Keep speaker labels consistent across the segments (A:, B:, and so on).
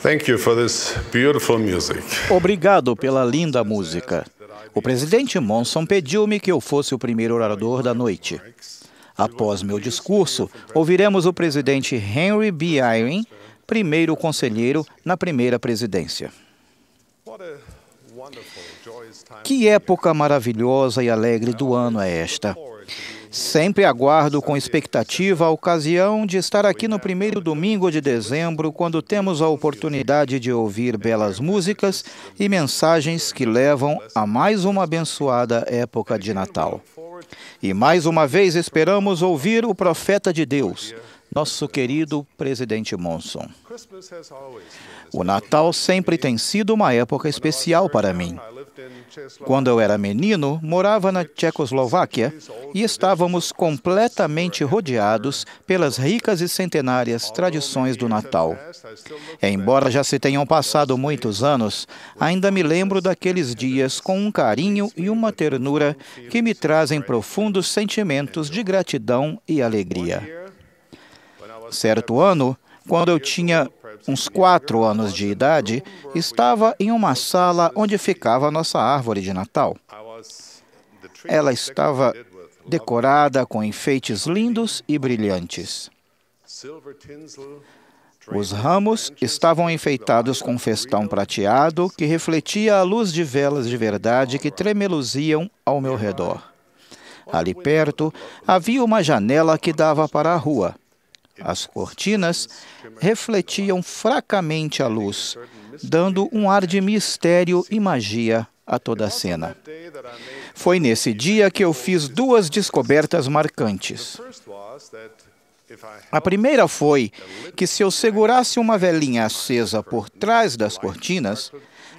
A: Thank you for this beautiful music.
B: Obrigado pela linda música. O presidente Monson pediu-me que eu fosse o primeiro orador da noite. Após meu discurso, ouviremos o presidente Henry B. Eyring, primeiro conselheiro na primeira presidência. Que época maravilhosa e alegre do ano é esta! Sempre aguardo com expectativa a ocasião de estar aqui no primeiro domingo de dezembro, quando temos a oportunidade de ouvir belas músicas e mensagens que levam a mais uma abençoada época de Natal. E mais uma vez esperamos ouvir o profeta de Deus, nosso querido presidente Monson. O Natal sempre tem sido uma época especial para mim. Quando eu era menino, morava na Tchecoslováquia e estávamos completamente rodeados pelas ricas e centenárias tradições do Natal. Embora já se tenham passado muitos anos, ainda me lembro daqueles dias com um carinho e uma ternura que me trazem profundos sentimentos de gratidão e alegria. Certo ano, quando eu tinha uns 4 anos de idade, estava em uma sala onde ficava a nossa árvore de Natal. Ela estava decorada com enfeites lindos e brilhantes. Os ramos estavam enfeitados com festão prateado que refletia a luz de velas de verdade que tremeluziam ao meu redor. Ali perto havia uma janela que dava para a rua. As cortinas refletiam fracamente a luz, dando um ar de mistério e magia a toda a cena. Foi nesse dia que eu fiz 2 descobertas marcantes. A primeira foi que, se eu segurasse uma velinha acesa por trás das cortinas,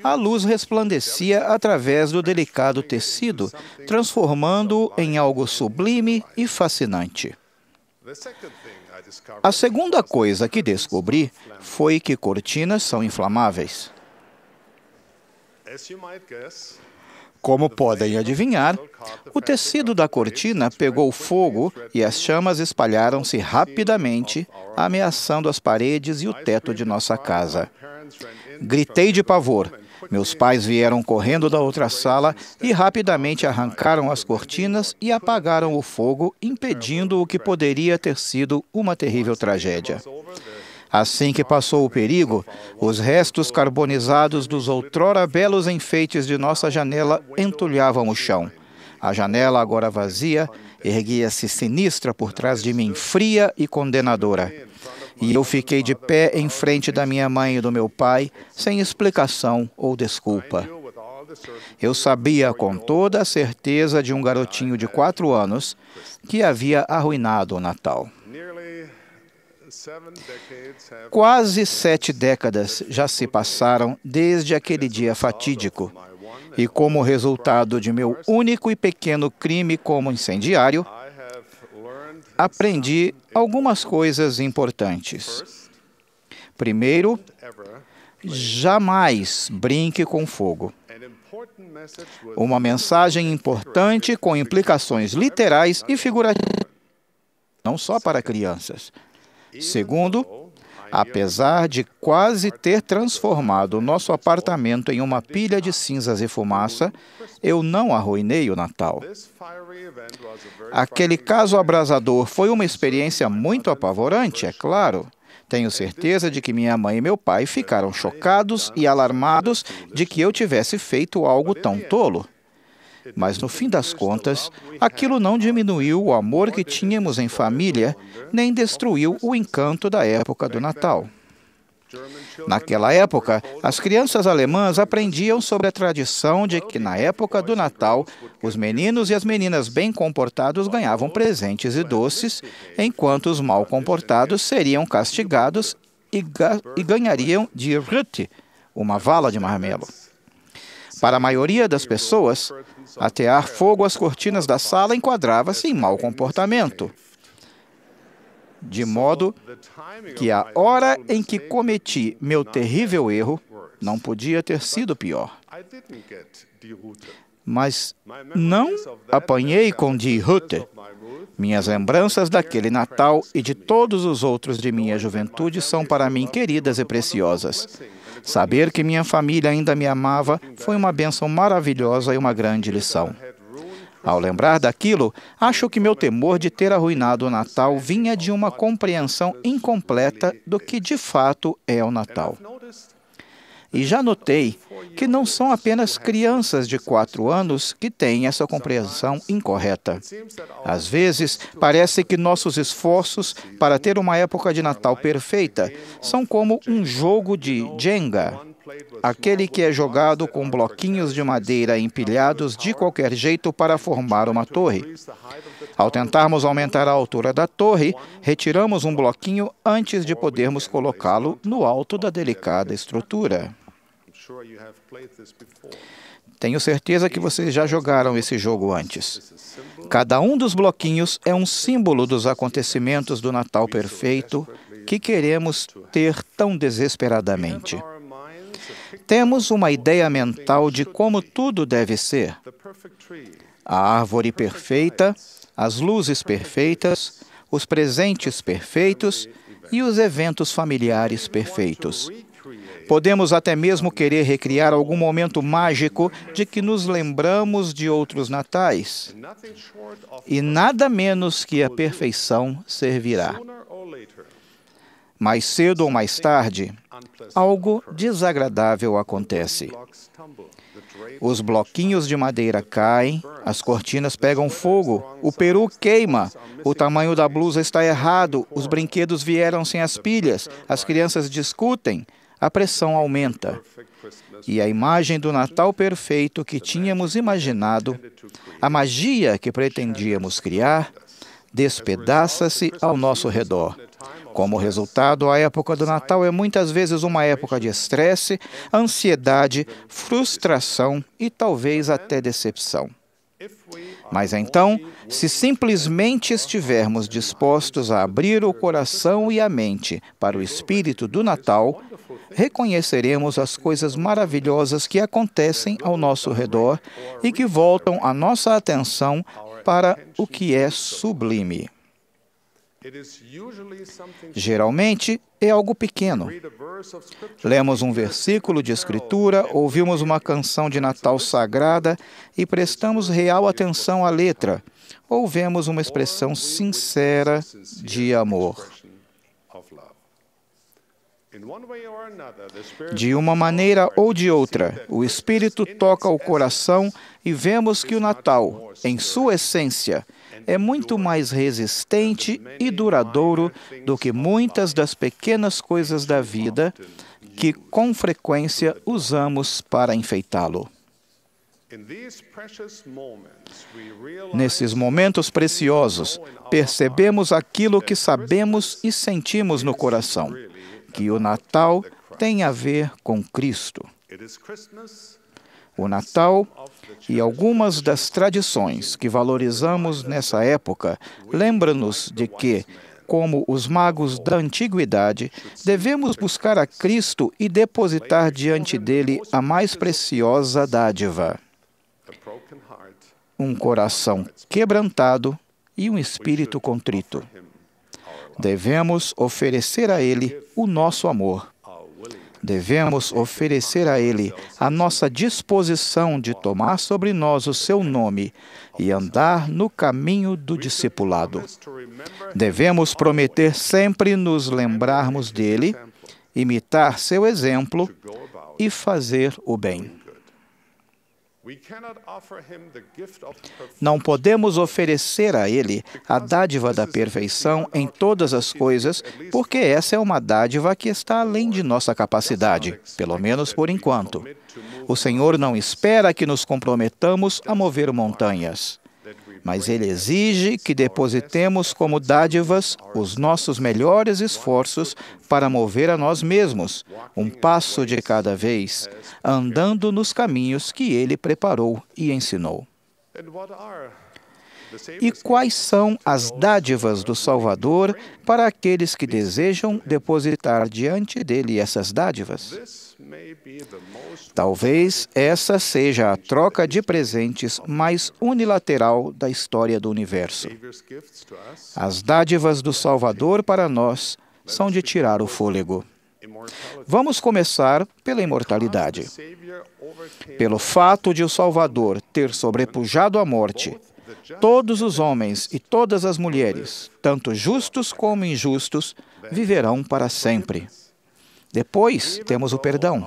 B: a luz resplandecia através do delicado tecido, transformando-o em algo sublime e fascinante. A segunda coisa que descobri foi que cortinas são inflamáveis. Como podem adivinhar, o tecido da cortina pegou fogo e as chamas espalharam-se rapidamente, ameaçando as paredes e o teto de nossa casa. Gritei de pavor. Meus pais vieram correndo da outra sala e rapidamente arrancaram as cortinas e apagaram o fogo, impedindo o que poderia ter sido uma terrível tragédia. Assim que passou o perigo, os restos carbonizados dos outrora belos enfeites de nossa janela entulhavam o chão. A janela, agora vazia, erguia-se sinistra por trás de mim, fria e condenadora. E eu fiquei de pé em frente da minha mãe e do meu pai, sem explicação ou desculpa. Eu sabia com toda a certeza de um garotinho de 4 anos que havia arruinado o Natal. Quase 7 décadas já se passaram desde aquele dia fatídico. E como resultado de meu único e pequeno crime como incendiário, aprendi algumas coisas importantes. Primeiro, jamais brinque com fogo. Uma mensagem importante com implicações literais e figurativas, não só para crianças. Segundo, apesar de quase ter transformado o nosso apartamento em uma pilha de cinzas e fumaça, eu não arruinei o Natal. Aquele caso abrasador foi uma experiência muito apavorante, é claro. Tenho certeza de que minha mãe e meu pai ficaram chocados e alarmados de que eu tivesse feito algo tão tolo. Mas, no fim das contas, aquilo não diminuiu o amor que tínhamos em família, nem destruiu o encanto da época do Natal. Naquela época, as crianças alemãs aprendiam sobre a tradição de que, na época do Natal, os meninos e as meninas bem comportados ganhavam presentes e doces, enquanto os mal comportados seriam castigados e ganhariam die Rute, uma vala de marmelo. Para a maioria das pessoas, atear fogo às cortinas da sala enquadrava-se em mau comportamento. De modo que a hora em que cometi meu terrível erro não podia ter sido pior. mas não apanhei com Die Hütte. Minhas lembranças daquele Natal e de todos os outros de minha juventude são para mim queridas e preciosas. Saber que minha família ainda me amava foi uma bênção maravilhosa e uma grande lição. Ao lembrar daquilo, acho que meu temor de ter arruinado o Natal vinha de uma compreensão incompleta do que de fato é o Natal. E já notei que não são apenas crianças de 4 anos que têm essa compreensão incorreta. Às vezes, parece que nossos esforços para ter uma época de Natal perfeita são como um jogo de Jenga, aquele que é jogado com bloquinhos de madeira empilhados de qualquer jeito para formar uma torre. Ao tentarmos aumentar a altura da torre, retiramos um bloquinho antes de podermos colocá-lo no alto da delicada estrutura. Tenho certeza que vocês já jogaram esse jogo antes. Cada um dos bloquinhos é um símbolo dos acontecimentos do Natal perfeito que queremos ter tão desesperadamente. Temos uma ideia mental de como tudo deve ser. A árvore perfeita, as luzes perfeitas, os presentes perfeitos e os eventos familiares perfeitos. Podemos até mesmo querer recriar algum momento mágico de que nos lembramos de outros natais. E nada menos que a perfeição servirá. Mais cedo ou mais tarde, algo desagradável acontece. Os bloquinhos de madeira caem, as cortinas pegam fogo, o peru queima, o tamanho da blusa está errado, os brinquedos vieram sem as pilhas, as crianças discutem, a pressão aumenta. E a imagem do Natal perfeito que tínhamos imaginado, a magia que pretendíamos criar, despedaça-se ao nosso redor. Como resultado, a época do Natal é muitas vezes uma época de estresse, ansiedade, frustração e talvez até decepção. Mas então, se simplesmente estivermos dispostos a abrir o coração e a mente para o espírito do Natal, reconheceremos as coisas maravilhosas que acontecem ao nosso redor e que voltam a nossa atenção para o que é sublime. Geralmente, é algo pequeno. Lemos um versículo de Escritura, ouvimos uma canção de Natal sagrada e prestamos real atenção à letra, ou vemos uma expressão sincera de amor. De uma maneira ou de outra, o Espírito toca o coração e vemos que o Natal, em sua essência, é muito mais resistente e duradouro do que muitas das pequenas coisas da vida que, com frequência, usamos para enfeitá-lo. Nesses momentos preciosos, percebemos aquilo que sabemos e sentimos no coração, que o Natal tem a ver com Cristo. O Natal e algumas das tradições que valorizamos nessa época lembram-nos de que, como os magos da antiguidade, devemos buscar a Cristo e depositar diante dele a mais preciosa dádiva: um coração quebrantado e um espírito contrito. Devemos oferecer a ele o nosso amor. Devemos oferecer a ele a nossa disposição de tomar sobre nós o seu nome e andar no caminho do discipulado. Devemos prometer sempre nos lembrarmos dele, imitar seu exemplo e fazer o bem. Não podemos oferecer a ele a dádiva da perfeição em todas as coisas, porque essa é uma dádiva que está além de nossa capacidade, pelo menos por enquanto. O Senhor não espera que nos comprometamos a mover montanhas, mas Ele exige que depositemos como dádivas os nossos melhores esforços para mover a nós mesmos, um passo de cada vez, andando nos caminhos que Ele preparou e ensinou. E quais são as dádivas do Salvador para aqueles que desejam depositar diante dele essas dádivas? Talvez essa seja a troca de presentes mais unilateral da história do universo. As dádivas do Salvador para nós são de tirar o fôlego. Vamos começar pela imortalidade. Pelo fato de o Salvador ter sobrepujado a morte, todos os homens e todas as mulheres, tanto justos como injustos, viverão para sempre. Depois, temos o perdão.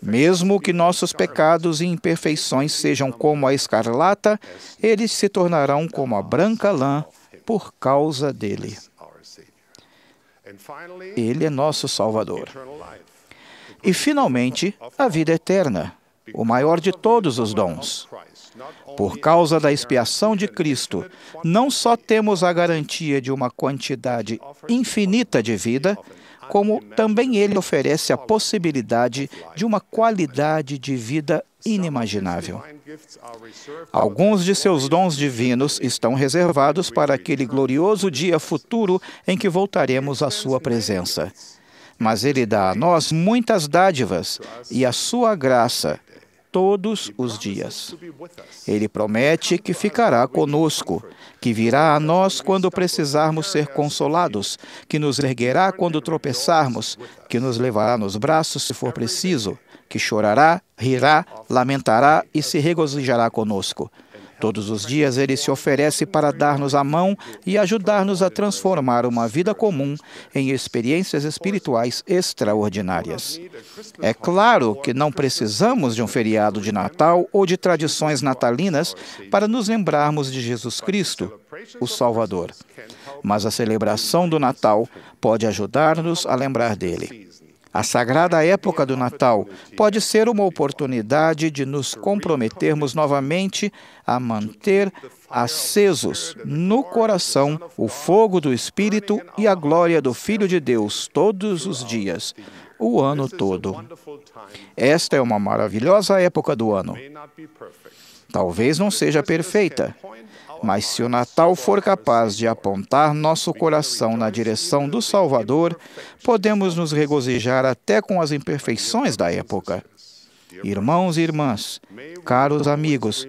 B: Mesmo que nossos pecados e imperfeições sejam como a escarlata, eles se tornarão como a branca lã por causa dele. Ele é nosso Salvador. E, finalmente, a vida eterna, o maior de todos os dons. Por causa da expiação de Cristo, não só temos a garantia de uma quantidade infinita de vida, como também Ele oferece a possibilidade de uma qualidade de vida inimaginável. Alguns de seus dons divinos estão reservados para aquele glorioso dia futuro em que voltaremos à sua presença. Mas Ele dá a nós muitas dádivas e a sua graça todos os dias. Ele promete que ficará conosco, que virá a nós quando precisarmos ser consolados, que nos erguerá quando tropeçarmos, que nos levará nos braços se for preciso, que chorará, rirá, lamentará e se regozijará conosco. Todos os dias Ele se oferece para dar-nos a mão e ajudar-nos a transformar uma vida comum em experiências espirituais extraordinárias. É claro que não precisamos de um feriado de Natal ou de tradições natalinas para nos lembrarmos de Jesus Cristo, o Salvador. Mas a celebração do Natal pode ajudar-nos a lembrar dele. A sagrada época do Natal pode ser uma oportunidade de nos comprometermos novamente a manter acesos no coração o fogo do Espírito e a glória do Filho de Deus todos os dias, o ano todo. Esta é uma maravilhosa época do ano. Talvez não seja perfeita, mas se o Natal for capaz de apontar nosso coração na direção do Salvador, podemos nos regozijar até com as imperfeições da época. Irmãos e irmãs, caros amigos,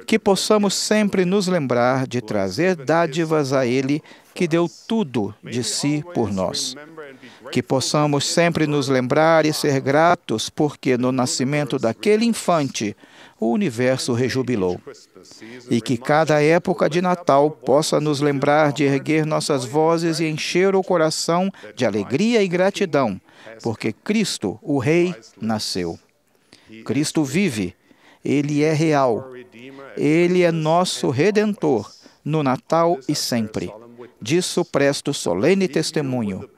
B: que possamos sempre nos lembrar de trazer dádivas a Ele que deu tudo de si por nós. Que possamos sempre nos lembrar e ser gratos porque no nascimento daquele infante o universo rejubilou. E que cada época de Natal possa nos lembrar de erguer nossas vozes e encher o coração de alegria e gratidão, porque Cristo, o Rei, nasceu. Cristo vive, Ele é real, Ele é nosso Redentor, no Natal e sempre. Disso presto solene testemunho.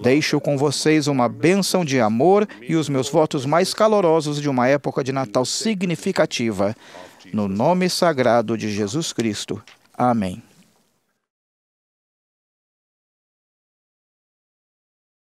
B: Deixo com vocês uma bênção de amor e os meus votos mais calorosos de uma época de Natal significativa. No nome sagrado de Jesus Cristo. Amém.